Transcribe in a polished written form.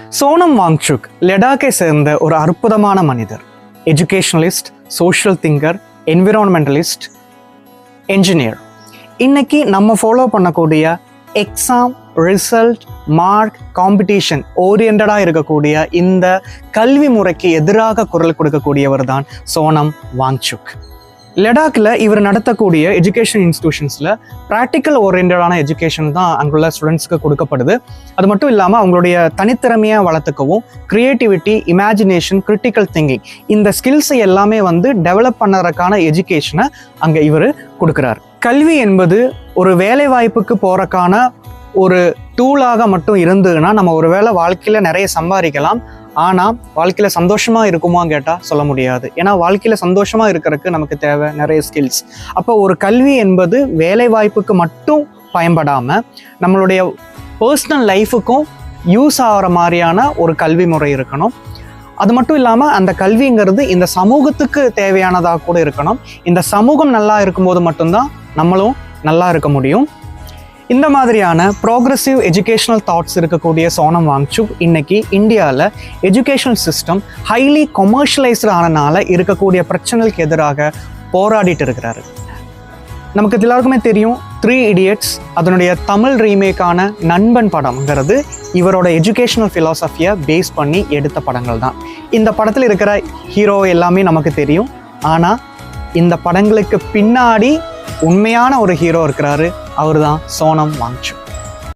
சோனம் வாங்சுக் லடாக்கை சேர்ந்த ஒரு அற்புதமான மனிதர். Educationalist, social thinker, environmentalist, engineer. இன்னைக்கு நம்ம ஃபாலோ பண்ணக்கூடிய எக்ஸாம், ரிசல்ட், மார்க், காம்படிஷன் ஓரியன்டாக இருக்கக்கூடிய இந்த கல்வி முறைக்கு எதிராக குரல் கொடுக்கக்கூடியவர் தான் சோனம் வாங்சுக். லடாக்கில் இவர் நடத்தக்கூடிய எஜுகேஷன் இன்ஸ்டிடியூஷன்ஸில் ப்ராக்டிக்கல் ஓரியன்டான எஜுகேஷன் தான் அங்குள்ள ஸ்டூடெண்ட்ஸ்க்கு கொடுக்கப்படுது. அது மட்டும் இல்லாமல் அவங்களுடைய தனித்திறமையை வளர்த்துக்கவும் க்ரியேட்டிவிட்டி, இமேஜினேஷன், கிரிட்டிக்கல் திங்கிங் இந்த ஸ்கில்ஸை எல்லாமே டெவலப் பண்ணுறதுக்கான எஜுகேஷனை அங்கே இவர் கொடுக்குறார். கல்வி என்பது ஒரு வேலை வாய்ப்புக்கு போகிறக்கான ஒரு டூலாக மட்டும் இருந்ததுன்னா நம்ம ஒரு வேளை வாழ்க்கையில் நிறைய சம்பாதிக்கலாம். ஆனால் வாழ்க்கையில் சந்தோஷமாக இருக்குமா கேட்டால் சொல்ல முடியாது. ஏன்னா வாழ்க்கையில் சந்தோஷமாக இருக்கிறதுக்கு நமக்கு தேவை நிறைய ஸ்கில்ஸ். அப்போ ஒரு கல்வி என்பது வேலை வாய்ப்புக்கு மட்டும் பயன்படாமல் நம்மளுடைய பர்சனல் லைஃபுக்கும் யூஸ் ஆகிற மாதிரியான ஒரு கல்வி முறை இருக்கணும். அது மட்டும் இல்லாமல் அந்த கல்விங்கிறது இந்த சமூகத்துக்கு தேவையானதாக கூட இருக்கணும். இந்த சமூகம் நல்லா இருக்கும்போது மட்டும்தான் நம்மளும் நல்லா இருக்க முடியும். இந்த மாதிரியான ப்ரோக்ரெசிவ் எஜுகேஷனல் தாட்ஸ் இருக்கக்கூடிய சோனம் வாங்சுக் இன்னைக்கு இந்தியாவில் எஜுகேஷனல் சிஸ்டம் ஹைலி கொமர்ஷியலைஸ்டு ஆனனால இருக்கக்கூடிய பிரச்சனைகளுக்கு எதிராக போராடிட்டு இருக்கிறாரு. நமக்கு எல்லாருக்குமே தெரியும் 3 Idiots அதனுடைய தமிழ் ரீமேக்கான நண்பன் படம்ங்கிறது இவரோட எஜுகேஷனல் ஃபிலாசபியை பேஸ் பண்ணி எடுத்த படங்கள் தான். இந்த படத்தில் இருக்கிற ஹீரோ எல்லாமே நமக்கு தெரியும். ஆனால் இந்த படங்களுக்கு பின்னாடி உண்மையான ஒரு ஹீரோ இருக்கிறாரு. அவர் தான் சோனம் வாங்சுக்.